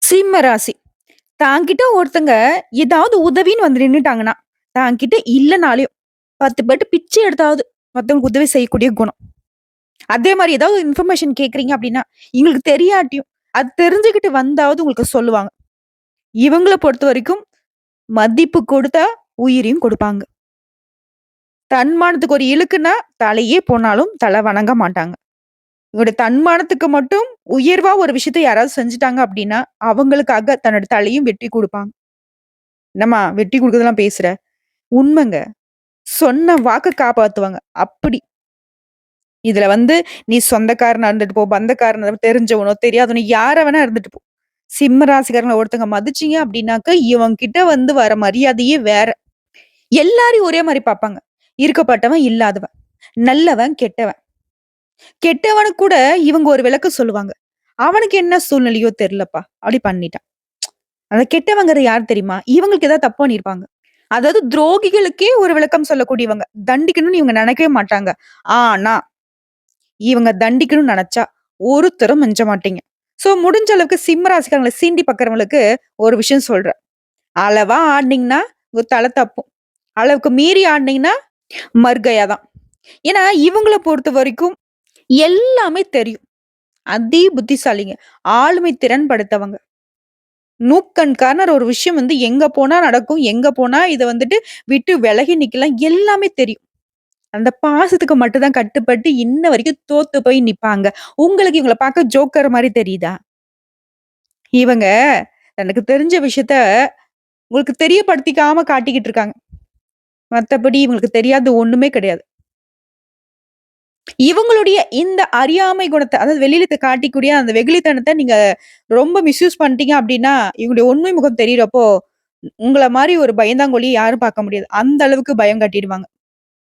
சிம்ம ராசி. தான்கிட்ட ஒருத்தங்க ஏதாவது உதவின்னு வந்து நின்னுட்டாங்கன்னா, தான்கிட்ட இல்லனாலயும் 10 பேர்ட்ட பிச்சை எடுத்தாவது மத்தவங்களுக்கு உதவி செய்யக்கூடிய குணம். அதே மாரி ஏதாவது இன்ஃபர்மேஷன் கேட்கிறீங்க அப்டின்னா, எங்களுக்கு தெரியாட்டியும், அது தெரிஞ்சுகிட்டு வந்தாவது உங்களுக்கு சொல்லுவாங்க. இவங்கள பொறுத்தவரைக்கும் மதிப்பு கொடுத்தா உயிரையும் கொடுப்பாங்க. தன்மானத்துக்கு ஒரு இழுக்குன்னா, தலையே போனாலும் தல வணங்க மாட்டாங்க. இவருடைய தன்மானத்துக்கு மட்டும் உயர்வா ஒரு விஷயத்த யாராவது செஞ்சுட்டாங்க அப்டின்னா, அவங்களுக்காக தன்னோட தலையும் வெட்டி குடுப்பாங்க. என்னம்மா வெட்டி குடுக்குறதெல்லாம் பேசுற? உண்மைங்க. சொன்ன வாக்க காப்பாத்துவாங்க. அப்படி. இதுல வந்து நீ சொந்தக்காரனா இருந்துட்டு போ, பந்தக்காரனா தெரிஞ்சவனோ, தெரியாதவனோ யாரா வேணா இருந்துட்டு போ. சிம்ம ராசிக்காரங்கள ஒருத்தங்க மதிச்சீங்க அப்படின்னாக்க, இவன் கிட்ட வந்து வர மரியாதையே வேற. எல்லாரையும் ஒரே மாரி பார்ப்பாங்க. இருக்கப்பட்டவன், இல்லாதவன். நல்லவன், கெட்டவன். கெட்டவனுக்கு கூட இவங்க ஒரு விளக்கம் சொல்லுவாங்க. அவனுக்கு என்ன சூழ்நிலையோ தெரியலப்பா. அப்படி பண்ணிட்டான். அந்த கெட்டவங்கிறது யார் தெரியுமா? இவங்களுக்கு ஏதாவது தப்பு பண்ணியிருப்பாங்க. அதாவது துரோகிகளுக்கே ஒரு விளக்கம் சொல்லக்கூடியவங்க. தண்டிக்கணும்னு இவங்க நினைக்கவே மாட்டாங்க. ஆனா, இவங்க தண்டிக்கணும்னு நெனச்சா, ஒருத்தரும் மிஞ்ச மாட்டீங்க. சோ, முடிஞ்ச அளவுக்கு சிம்ம ராசிக்காரங்கள சீண்டி பார்க்கிறவங்களுக்கு ஒரு விஷயம் சொல்றேன். அளவா ஆடுனீங்கன்னா, உங்க தல தப்பும். அளவுக்கு மீறி ஆடுனீங்கன்னா, மர்கயா தான். ஏன்னா, இவங்கள பொறுத்தவரைக்கும் எல்லாமே தெரியும். அதி புத்திசாலிங்க. ஆளுமை திறன் படைத்தவங்க. நூக்கண்காரர் ஒரு விஷயம் வந்து எங்க போனா நடக்கும், எங்க போனா இத வந்துட்டு விட்டு விலகி நிக்கலாம் எல்லாமே தெரியும். அந்த பாசத்துக்கு மட்டும் தான் கட்டுப்பட்டு இன்ன வரைக்கும் தோத்து போய் நிப்பாங்க. உங்களுக்கு இவங்கள பார்க்க ஜோக்கர் மாரி தெரியுதா? இவங்க தனக்கு தெரிஞ்ச விஷயத்த உங்களுக்கு தெரியப்படுத்திக்காம காட்டிக்கிட்டு இருக்காங்க. மத்தபடி இவங்களுக்கு தெரியாதது ஒண்ணுமே கிடையாது. இவங்களுடைய இந்த அறியாமை குணத்த அதாவது வெளியில காட்டிக்கூடிய அந்த வெகுளித்தனத்த நீங்க ரொம்ப மிஸ்யூஸ் பண்ணிட்டீங்க அப்டின்னா, இவங்களுடைய உண்மை முகம் தெரியறப்போ, உங்கள மாரி ஒரு பயந்தாங்கோலிய யாரும் பார்க்க முடியாது. அந்த அளவுக்கு பயம் காட்டிடுவாங்க.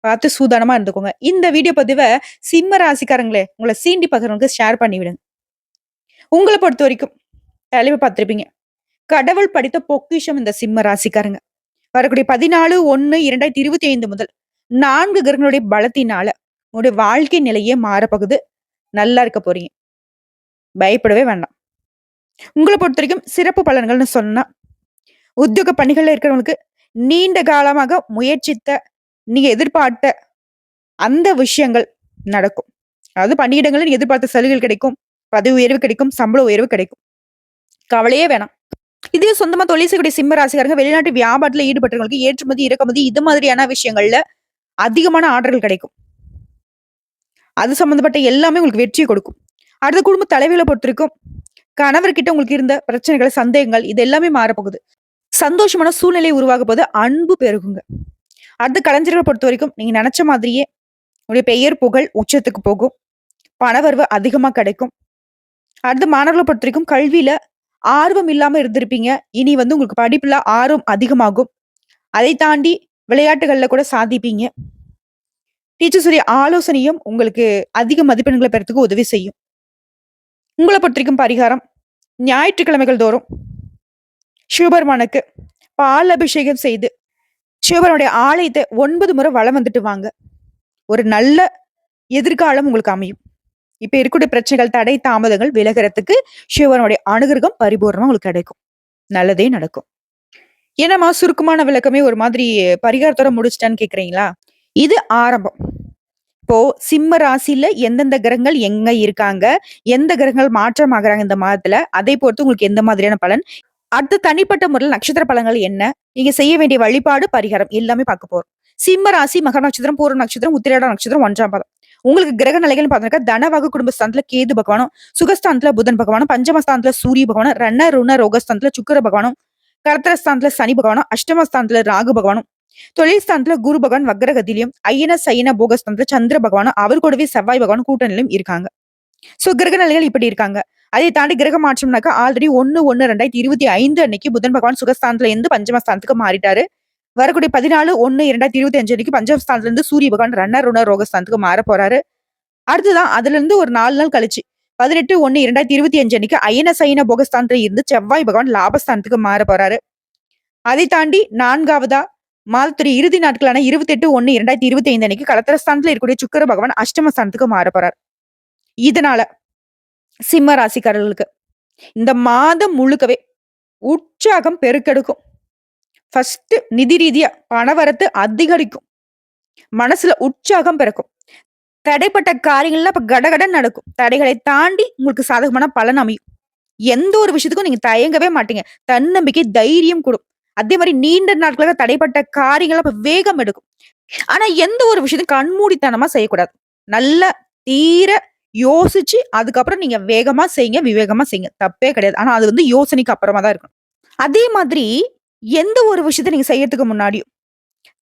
பார்த்து சூதானமா இருந்துக்கோங்க. இந்த வீடியோ பதிவ சிம்ம ராசிக்காரங்களே, உங்கள சீண்டி பார்க்கிறவங்களுக்கு ஷேர் பண்ணி விடுங்க. உங்கள பொறுத்தவரைக்கும் தலைவ பார்த்திருப்பீங்க. கடவுள் படைத்த பொக்கிஷம் இந்த சிம்ம ராசிக்காரங்க. வரக்கூடிய 14/1/2025 முதல் 4 கிரகங்களுடைய பலத்தினால உங்களுடைய வாழ்க்கை நிலையே மாறப்போகுது. நல்லா இருக்க போறீங்க. பயப்படவே வேண்டாம். உங்கள பொறுத்தவரைக்கும் சிறப்பு பலன்கள்னு சொன்னா, உத்தியோக பணிகள்ல இருக்கிறவங்களுக்கு நீண்ட காலமாக முயற்சித்த, நீங்க எதிர்பார்த்த அந்த விஷயங்கள் நடக்கும். அதாவது பணியிடங்கள்ல எதிர்பார்த்த சலுகைகள் கிடைக்கும். பதவி உயர்வு கிடைக்கும். சம்பள உயர்வு கிடைக்கும். கவலையே வேணாம். இதே சொந்தமா தொழில் செய்யக்கூடிய சிம்ம ராசிக்காரங்க வெளிநாட்டு வியாபாரத்துல ஈடுபட்டவங்களுக்கு ஏற்றுமதி, இறக்குமதி இது மாதிரியான விஷயங்கள்ல அதிகமான ஆர்டர்கள் கிடைக்கும். அது சம்பந்தப்பட்ட எல்லாமே உங்களுக்கு வெற்றிய கொடுக்கும். அடுத்த குடும்ப தலைவிகள பொறுத்தவரைக்கும், கணவர்கிட்ட உங்களுக்கு இருந்த பிரச்சனைகள், சந்தேகங்கள் இது எல்லாமே மாறப்போகுது. சந்தோஷமான சூழ்நிலை உருவாக போது அன்பு பெருகுங்க. அடுத்து கலைஞர்கள பொறுத்தவரைக்கும், நீங்க நெனச்ச மாதிரியே உங்களுடைய பெயர், புகழ் உச்சத்துக்கு போகும். பணவரவு அதிகமா கிடைக்கும். அடுத்து மாணவர்கள பொறுத்தவரைக்கும் கல்வியில ஆர்வம் இல்லாம இருந்திருப்பீங்க. இனி வந்து உங்களுக்கு படிப்புல ஆர்வம் அதிகமாகும். அதை தாண்டி விளையாட்டுகள்ல கூட சாதிப்பீங்க. டீச்சர்ஸுடைய ஆலோசனையும் உங்களுக்கு அதிக மதிப்பெண்கள பெறத்துக்கு உதவி செய்யும். உங்கள பொறுத்தவரைக்கும் பரிகாரம், ஞாயிற்றுக்கிழமைகள் தோறும் சிவபெருமானுக்கு பால் அபிஷேகம் செய்து, சிவபெருமானுடைய ஆலயத்த 9 முறை வலம் வந்துட்டு வாங்க. ஒரு நல்ல எதிர்காலம் உங்களுக்கு அமையும். இப்ப இருக்கக்கூடிய பிரச்சனைகள், தடை, தாமதங்கள் விலகுறதுக்கு சிவபெருமானுடைய அனுகிரகம் பரிபூரணமா உங்களுக்கு கிடைக்கும். நல்லதே நடக்கும். என்னம்மா சுருக்கமான விளக்கமே ஒரு மாதிரி பரிகாரத்தோட முடிச்சுட்டான்னு கேட்கிறீங்களா? இது ஆரம்பம். இப்போ சிம்ம ராசியில எந்தெந்த கிரகங்கள் எங்க இருக்காங்க? எந்த கிரகங்கள் மாற்றமாகுறாங்க இந்த மாதத்துல? அதை பொறுத்து உங்களுக்கு எந்த மாதிரியான பலன்? அடுத்து தனிப்பட்ட முறையில நட்சத்திர பலன்கள் என்ன? நீங்க செய்ய வேண்டிய வழிபாடு, பரிகாரம் எல்லாமே பார்க்க போறோம். சிம்ம ராசி, மக நட்சத்திரம், பூர்வ நட்சத்திரம், உத்திராட நட்சத்திரம் 1ஆம் பாதம். உங்களுக்கு கிரக நிலைகள்னு பார்த்தாக்கா, தனவாகு குடும்பஸ்தானத்துல கேது பகவானும், சுகஸ்தானத்துல புதன் பகவானும், பஞ்சமஸ்தானத்துல சூரிய பகவானும், ருண ரோகஸ்தானத்துல சுக்கிர பகவானும், கர்த்தரஸ்தானத்துல சனி பகவானும், அஷ்டமஸ்தானத்துல ராகு பகவானும், தொழில் ஸ்தானத்துல குரு பகவான் வக்ரகதியிலும், ஐயன சைன போகஸ்தானத்துல சந்திர பகவானும், அவர் கூடவே செவ்வாய் பகவான் கூட்டணியிலும் இருக்காங்க. சோ கிரக நிலைகள் இப்படி இருக்காங்க. அதை தாண்டி கிரக மாற்றம்னாக்கா ஆல்ரெடி 1/1/2025 அன்னைக்கு புதன் பகவான் சுகஸ்தானத்துல இருந்து பஞ்சமஸ்தானத்துக்கு மாறிட்டாரு. வரக்கூடிய 14/1/2025 அன்னைக்கு பஞ்சமஸ்தானத்துல இருந்து சூரிய பகவான் ருண ரோகஸ்தானத்துக்கு மாற போறாரு. அடுத்துதான் அதுல இருந்து ஒரு 4 நாள் கழிச்சு 18/1/2025 அன்னைக்கு அயன சயன போகஸ்தானத்துல இருந்து செவ்வாய் பகவான் லாபஸ்தானத்துக்கு மாற போறாரு. அதை தாண்டி 4வதா மாதத்துடைய இறுதி நாட்களான 28/1/2025 அன்னைக்கு கலத்திரஸ்தானத்துல இருக்கக்கூடிய சுக்கிர பகவான் அஷ்டமஸ்தானத்துக்கு மாற போறார். இதனால சிம்ம ராசிக்காரர்களுக்கு இந்த மாதம் முழுக்கவே உற்சாகம் பெருக்கெடுக்கும். ஃபர்ஸ்ட்டு நிதி ரீதியா பணவரத்து அதிகரிக்கும். மனசுல உற்சாகம் பிறக்கும். தடைப்பட்ட காரியங்கள்லாம் இப்ப கடகடன்னு நடக்கும். தடைகளை தாண்டி உங்களுக்கு சாதகமான பலன் அமையும். எந்த ஒரு விஷயத்துக்கும் நீங்க தயங்கவே மாட்டீங்க. தன்னம்பிக்கை, தைரியம் கூடும். அதே மாரி நீண்ட நாட்களாக தடைப்பட்ட காரியங்கள் அப்ப வேகம் எடுக்கும். ஆனா எந்த ஒரு விஷயத்தையும் கண்மூடித்தனமா செய்யக்கூடாது. நல்லா தீர யோசிச்சு, அதுக்கப்புறம் நீங்க வேகமா செய்யுங்க, விவேகமா செய்யுங்க. தப்பே கிடையாது. ஆனா அது வந்து யோசனைக்கு அப்புறமா தான் இருக்கணும். அதே மாதிரி எந்த ஒரு விஷயத்த நீங்க செய்யறதுக்கு முன்னாடியும்,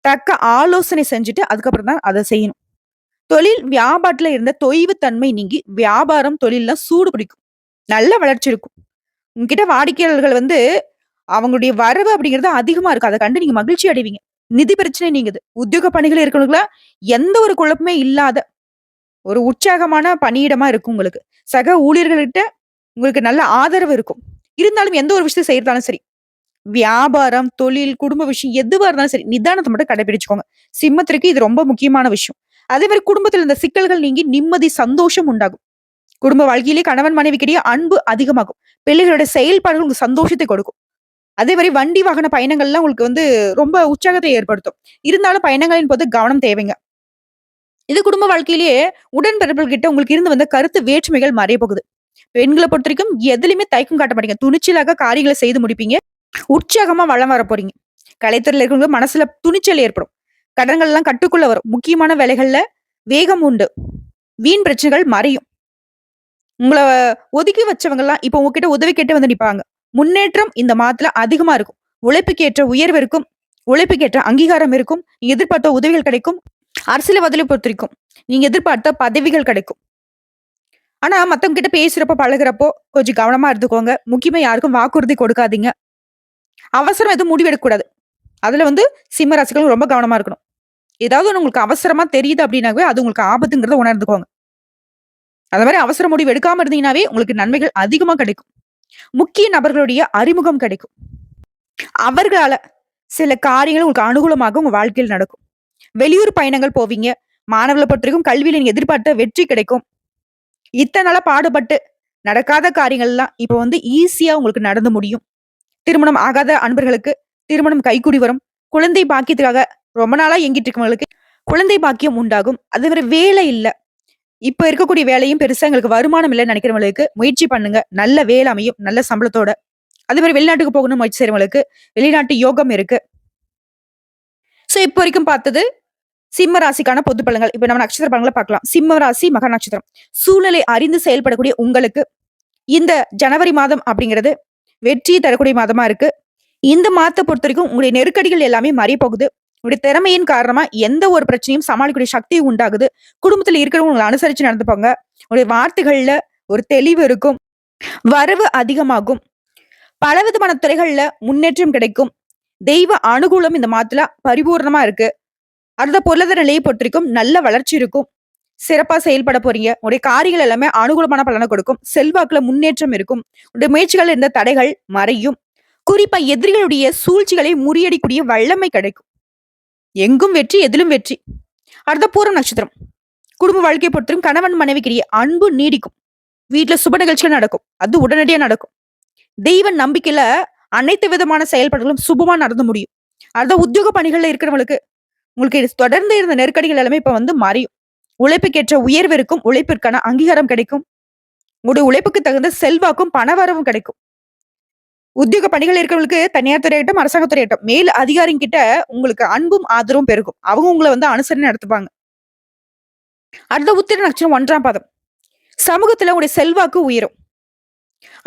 தக்க ஆலோசனை செஞ்சுட்டு அதுக்கப்புறம் தான் அத செய்யணும். தொழில் வியாபாரத்துல இருந்த தொய்வு தன்மை நீங்கி, வியாபாரம், தொழில்ல சூடு பிடிக்கும். நல்ல வளர்ச்சி இருக்கும். உங்ககிட்ட வாடிக்கையாளர்கள் வந்து அவங்களுடைய வரவு அப்படிங்கிறது அதிகமா இருக்கு. அத கண்டு நீங்க மகிழ்ச்சி அடைவீங்க. நிதி பிரச்சனை நீங்குது. உத்தியோக பணிகள் இருக்கிறவங்களுக்குலாம் எந்த ஒரு குழப்பமே இல்லாத ஒரு உற்சாகமான பணியிடமா இருக்கும் உங்களுக்கு. சக ஊழியர்கள்கிட்ட உங்களுக்கு நல்ல ஆதரவு இருக்கும். இருந்தாலும் எந்த ஒரு விஷயத்த செய்றதாலும் சரி, வியாபாரம், தொழில், குடும்ப விஷயம் எதுவா இருந்தாலும் சரி, நிதானத்த மட்டும் கடைபிடிச்சுக்கோங்க. சிம்மத்திற்கு இது ரொம்ப முக்கியமான விஷயம். அதே மாரி குடும்பத்தில இந்த சிக்கல்கள் நீங்கி நிம்மதி, சந்தோஷம் உண்டாகும். குடும்ப வாழ்க்கையிலே கணவன் மனைவிக்கிடையே அன்பு அதிகமாகும். பிள்ளைகளோட செயல்பாடுகள் உங்களுக்கு சந்தோஷத்தை கொடுக்கும். அதே மாரி வண்டி வாகன பயணங்கள்லாம் உங்களுக்கு வந்து ரொம்ப உற்சாகத்தை ஏற்படுத்தும். இருந்தாலும் பயணங்களின் போது கவனம் தேவைங்க. இது குடும்ப வாழ்க்கையிலேயே உடன்பிறப்புகள் கிட்ட உங்களுக்கு இருந்து வந்த கருத்து வேற்றுமைகள் மறைய போகுது. பெண்கள பொறுத்தவரைக்கும் எதிலுமே தயக்கம் காட்ட மாட்டீங்க. துணிச்சலாக காரியங்கள செய்து முடிப்பீங்க. உற்சாகமா வலம் வரப் போறீங்க. கலைத்துறையில இருக்கிறவங்க மனசுல துணிச்சல் ஏற்படும். கடன்கள்லாம் கட்டுக்குள்ள வரும். முக்கியமான வேலைகள்ல வேகம் உண்டு. வீண் பிரச்சனைகள் மறையும். உங்கள ஒதுக்கி வச்சவங்கலாம் இப்ப உங்ககிட்ட உதவி கேட்டு வந்து நிப்பாங்க. முன்னேற்றம் இந்த மாதத்துல அதிகமா இருக்கும். உழைப்புக்கேற்ற உயர்வு இருக்கும். உழைப்புக்கேற்ற அங்கீகாரம் இருக்கும். நீங்க எதிர்பார்த்த உதவிகள் கிடைக்கும். அரசியல்வாதிகளை பொறுத்தவரைக்கும் நீங்க எதிர்பார்த்த பதவிகள் கிடைக்கும். ஆனா மத்தவங்க கிட்ட பேசுறப்போ, பழகுறப்போ கொஞ்சம் கவனமா இருந்துக்கோங்க. முக்கியமா யாருக்கும் வாக்குறுதி கொடுக்காதீங்க. அவசரம் எதுவும் முடிவெடுக்க கூடாது. அதுல வந்து சிம்ம ராசிக்காரங்க ரொம்ப கவனமா இருக்கணும். ஏதாவது ஒண்ணு உங்களுக்கு அவசரமா தெரியுது அப்படின்னாவே, அது உங்களுக்கு ஆபத்துங்கிறத உணர்ந்துக்கோங்க. அந்த மாரி அவசர முடிவு எடுக்காம இருந்தீங்கன்னாவே, உங்களுக்கு நன்மைகள் அதிகமா கிடைக்கும். முக்கிய நபர்களுடைய அறிமுகம் கிடைக்கும். அவர்களால சில காரியங்கள் உங்களுக்கு அனுகூலமாக உங்க வாழ்க்கையில் நடக்கும். வெளியூர் பயணங்கள் போவீங்க. மாணவர்கள பொறுத்தவரைக்கும் கல்வியில நீங்க எதிர்பார்த்த வெற்றி கிடைக்கும். இத்தன நாளா பாடுபட்டு நடக்காத காரியங்கள்லாம் இப்ப வந்து ஈஸியா உங்களுக்கு நடந்து முடியும். திருமணம் ஆகாத அன்பர்களுக்கு திருமணம் கைகூடி வரும். குழந்தை பாக்கியத்துக்காக ரொம்ப நாளா ஏங்கிட்டு இருக்கவங்களுக்கு குழந்தை பாக்கியம் உண்டாகும். அதே மாரி வேலை இல்ல. இப்ப இருக்கக்கூடிய வேலையும் பெருசா எங்களுக்கு வருமானம் இல்லன்னு நினைக்கிறவங்களுக்கு முயற்சி பண்ணுங்க. நல்ல வேலை அமையும். நல்ல சம்பளத்தோட. அதே மாரி வெளிநாட்டுக்கு போகணும்னு முயற்சி செய்றவங்களுக்கு வெளிநாட்டு யோகம் இருக்கு. சோ இப்ப வரைக்கும் பார்த்தது சிம்ம ராசிக்கான பொது பலன்கள். இப்ப நம்ம நட்சத்திர பலன்கள பார்க்கலாம். சிம்ம ராசி, மகா நட்சத்திரம். சூழ்நிலை அறிந்து செயல்படக்கூடிய உங்களுக்கு இந்த ஜனவரி மாதம் அப்படிங்கிறது வெற்றியை தரக்கூடிய மாதமா இருக்கு. இந்த மாதத்த பொறுத்தவரைக்கும் உங்களுடைய நெருக்கடிகள் எல்லாமே மறைய போகுது. உங்களுடைய திறமையின் காரணமா எந்த ஒரு பிரச்சனையும் சமாளிக்கக்கூடிய சக்தி உண்டாகுது. குடும்பத்துல இருக்கிறவங்க உங்கள அனுசரிச்சு நடந்துப்பாங்க. உங்களுடைய வார்த்தைகள்ல ஒரு தெளிவு இருக்கும். வரவு அதிகமாகும். பலவிதமான துறைகள்ல முன்னேற்றம் கிடைக்கும். தெய்வ அனுகூலம் இந்த மாதத்துல பரிபூரணமா இருக்கு. அடுத்த பொருளாதார நிலையை பொறுத்தவரைக்கும் நல்ல வளர்ச்சி இருக்கும். சிறப்பா செயல்பட போறீங்க. உங்களுடைய காரியங்கள் எல்லாமே அனுகூலமான பலன கொடுக்கும். செல்வாக்குல முன்னேற்றம் இருக்கும். உங்களுடைய முயற்சிகள் இருந்த தடைகள் மறையும். குறிப்பா எதிரிகளுடைய சூழ்ச்சிகளை முறியடிக்கூடிய வல்லமை கிடைக்கும். எங்கும் வெற்றி, எதிலும் வெற்றி. அடுத்த பூரம் நட்சத்திரம். குடும்ப வாழ்க்கையை பொறுத்தவரைக்கும் கணவன் மனைவிக்கிடையே அன்பு நீடிக்கும். வீட்ல சுப நிகழ்ச்சிகள் நடக்கும். அது உடனடியா நடக்கும். தெய்வ நம்பிக்கையில அனைத்து விதமான செயல்பாடுகளும் சுபமா நடந்து முடியும். அடுத்த உத்தியோக பணிகள்ல இருக்கிறவங்களுக்கு உங்களுக்கு தொடர்ந்து இருந்த நெருக்கடிகள் எல்லாமே இப்ப வந்து மறையும். உழைப்புக்கேற்ற உயர்வு இருக்கும். உழைப்பிற்கான அங்கீகாரம் கிடைக்கும். உங்களுடைய உழைப்புக்கு தகுந்த செல்வாக்கும் பணவரவும் கிடைக்கும். உத்தியோக பணிகள் இருக்கிறவங்களுக்கு தனியார் துறையாகட்டும், அரசாங்க துறையாகட்டும் மேல் அதிகாரிங்க கிட்ட உங்களுக்கு அன்பும் ஆதரவும் பெருகும். அவங்க உங்கள வந்து அனுசரணை நடத்துப்பாங்க. அடுத்த உத்திர நட்சத்திரம் 1ஆம் பாதம். சமூகத்துல உங்களுடைய செல்வாக்கு உயரும்.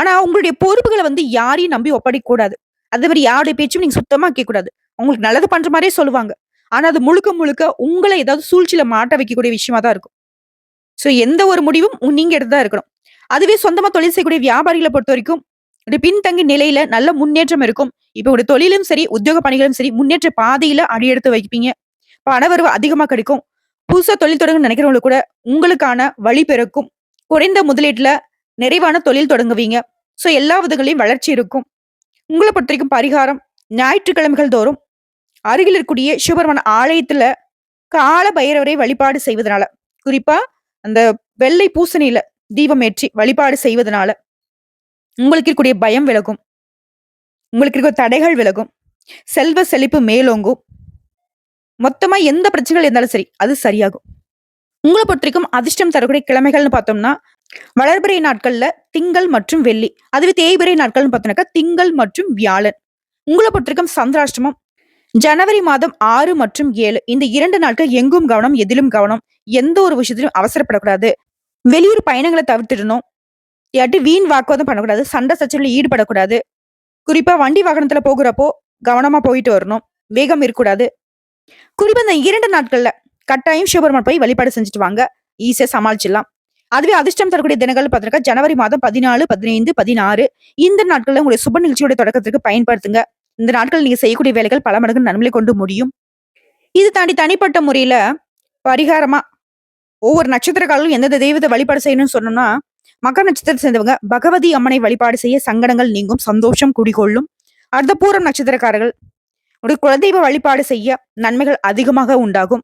ஆனா உங்களுடைய பொறுப்புகள வந்து யாரையும் நம்பி ஒப்படைக்க கூடாது. அதே மாரி யாருடைய பேச்சும் நீங்க சுத்தமா கேட்கக்கூடாது. உங்களுக்கு நல்லது பண்ற மாரியே சொல்லுவாங்க. ஆனா அது முழுக்க முழுக்க உங்கள ஏதாவது சூழ்ச்சியில மாட்ட வைக்கக்கூடிய விஷயமா தான் இருக்கும். சோ எந்த ஒரு முடிவும் நீங்க எடுத்து தான் இருக்கணும். அதுவே சொந்தமா தொழில் செய்யக்கூடிய வியாபாரிகள பொறுத்தவரைக்கும், ஒரு பின்தங்கிய நிலையில நல்ல முன்னேற்றம் இருக்கும். இப்ப ஒரு தொழிலும் சரி, உத்தியோக பணிகளும் சரி, முன்னேற்ற பாதையில அடியெடுத்து வைப்பீங்க. பணவரவு அதிகமா கிடைக்கும். புதுசா தொழில் தொடங்கணும்னு நினைக்கிறவங்களுக்கு கூட உங்களுக்கான வழி பிறக்கும். குறைந்த முதலீட்டுல நிறைவான தொழில் தொடங்குவீங்க. சோ எல்லா விதங்களையும் வளர்ச்சி இருக்கும். உங்கள பொறுத்தவரைக்கும் பரிகாரம் ஞாயிற்றுக்கிழமைகள் தோறும் அருகில் இருக்கக்கூடிய சிவபெருமான் ஆலயத்துல கால பைரவரை வழிபாடு செய்வதனால, குறிப்பா அந்த வெள்ளை பூசணியில தீபம் ஏற்றி வழிபாடு செய்வதனால உங்களுக்கு இருக்கக்கூடிய பயம் விலகும். உங்களுக்கு இருக்க தடைகள் விலகும். செல்வ செழிப்பு மேலோங்கும். மொத்தமா எந்த பிரச்சனைகள் இருந்தாலும் சரி, அது சரியாகும். உங்கள பொறுத்தவரைக்கும் அதிர்ஷ்டம் தரக்கூடிய கிழமைகள்னு பார்த்தோம்னா, வளர்பிறை நாட்கள்ல திங்கள் மற்றும் வெள்ளி. அதுவே தேய்பிறை நாட்கள்னு பார்த்தோம்னாக்கா, திங்கள் மற்றும் வியாழன். உங்கள பொறுத்தவரைக்கும் சந்திராஷ்டமம் ஜனவரி மாதம் 6 மற்றும் 7 இந்த 2 நாட்கள் எங்கும் கவனம், எதிலும் கவனம். எந்த ஒரு விஷயத்திலும் அவசரப்படக்கூடாது. வெளியூர் பயணங்கள தவிர்த்திடணும். இல்லாட்டி வீண் வாக்குவாதம் பண்ணக்கூடாது. சண்டை சச்சரவுல ஈடுபடக்கூடாது. குறிப்பா வண்டி வாகனத்துல போகுறப்போ கவனமா போயிட்டு வரணும். வேகம் இருக்கக்கூடாது. குறிப்பா இந்த 2 நாட்கள்ல கட்டாயம் சிவபெருமான் போய் வழிபாடு செஞ்சுட்டு வாங்க. ஈஸியா சமாளிச்சிடலாம். அதுவே அதிர்ஷ்டம் தரக்கூடிய தினங்கள் பார்த்தீங்கன்னா, ஜனவரி மாதம் 14, 15, 16 இந்த நாட்கள்ல உங்களுடைய சுப நிகழ்ச்சியோட தொடக்கத்திற்கு பயன்படுத்துங்க. இந்த நாட்கள் நீங்க செய்யக்கூடிய வேலைகள் பல மடங்கு நன்மை கொண்டு முடியும். இது தாண்டி தனிப்பட்ட முறையில பரிகாரமா ஒவ்வொரு நட்சத்திரக்காரர்களும் எந்தெந்த தெய்வத்தை வழிபாடு செய்யணும்னு சொன்னோம்னா, மகர நட்சத்திரத்தை சேர்ந்தவங்க பகவதி அம்மனை வழிபாடு செய்ய சங்கடங்கள் நீங்கும், சந்தோஷம் குடிகொள்ளும். அடுத்த பூரம் நட்சத்திரக்காரர்கள் ஒரு குலதெய்வ வழிபாடு செய்ய நன்மைகள் அதிகமாக உண்டாகும்.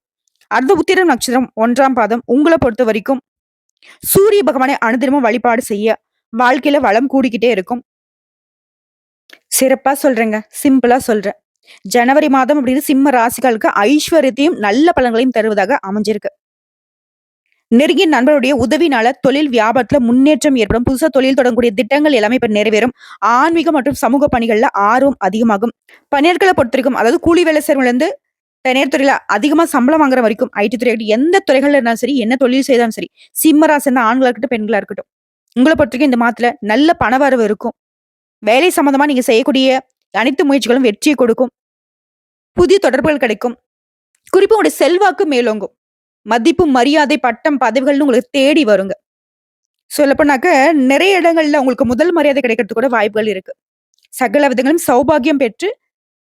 அடுத்த உத்திரம் நட்சத்திரம் 1ஆம் பாதம் உங்களை பொறுத்த வரைக்கும் சூரிய பகவானை அனுதினமும் வழிபாடு செய்ய வாழ்க்கையில வளம் கூடிக்கிட்டே இருக்கும். சிறப்பா சொல்றேங்க. சிம்பிளா சொல்றேன். ஜனவரி மாதம் அப்படின்னு சிம்ம ராசிகளுக்கு ஐஸ்வர்யத்தையும் நல்ல பலன்களையும் தருவதாக அமைஞ்சிருக்கு. நெருங்கிய நண்பருடைய உதவினால தொழில் வியாபாரத்துல முன்னேற்றம் ஏற்படும். புதுசா தொழில் தொடங்கக்கூடிய திட்டங்கள் எல்லாமே இப்ப நிறைவேறும். ஆன்மீகம் மற்றும் சமூக பணிகள்ல ஆர்வம் அதிகமாகும். பணியாட்களை பொறுத்திருக்கும், அதாவது கூலி வேலை செய்றவங்கல இருந்து தனியார் துறையில அதிகமா சம்பளம் வாங்குற வரைக்கும் ஐடி துறை எந்த துறைகள்ல இருந்தாலும் சரி, என்ன தொழில் செய்தாலும் சரி, சிம்மராசி இருந்த ஆண்களா இருக்கட்டும், பெண்களா இருக்கட்டும், உங்களை பொறுத்தவரைக்கும் இந்த மாதத்துல நல்ல பணவரவு இருக்கும். வேலை சம்பந்தமா நீங்க செய்யக்கூடிய அனைத்து முயற்சிகளும் வெற்றியை கொடுக்கும். புதிய தொடர்புகள் கிடைக்கும். குறிப்பா உங்களுடைய செல்வாக்கு மேலோங்கும். மதிப்பு, மரியாதை, பட்டம், பதவிகள்னு உங்களுக்கு தேடி வருங்க. சொல்லப்போனாக்க நிறைய இடங்கள்ல உங்களுக்கு முதல் மரியாதை கிடைக்கிறதுக்கு கூட வாய்ப்புகள் இருக்கு. சகல விதங்களும் சௌபாகியம் பெற்று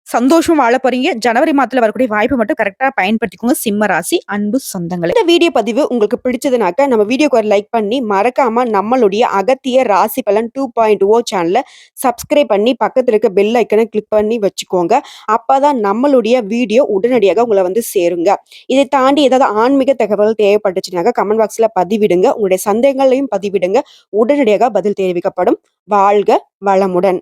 சந்தோஷமா வாழ போறீங்க. ஜனவரி மாதத்துல வரக்கூடிய வாய்ப்பு மட்டும் கரெக்டா பயன்படுத்திக்கோங்க சிம்ம ராசி அன்பு சொந்தங்களே. இந்த வீடியோ பதிவு உங்களுக்கு பிடிச்சதுனாக்க நம்ம வீடியோக்கு ஒரு லைக் பண்ணி மறக்காம நம்மளுடைய அகத்திய ராசி பலன் 2.0 சேனலை சப்ஸ்கிரைப் பண்ணி பக்கத்துல இருக்க பெல் ஐக்கனை கிளிக் பண்ணி வச்சுக்கோங்க. அப்பதான் நம்மளுடைய வீடியோ உடனடியாக உங்களை வந்து சேருங்க. இதை தாண்டி ஏதாவது ஆன்மீக தகவல் தேவைப்பட்டுச்சுனாக்க கமெண்ட் பாக்ஸ்ல பதிவிடுங்க. உங்களுடைய சந்தேகங்களையும் பதிவிடுங்க. உடனடியாக பதில் தெரிவிக்கப்படும். வாழ்க வளமுடன்.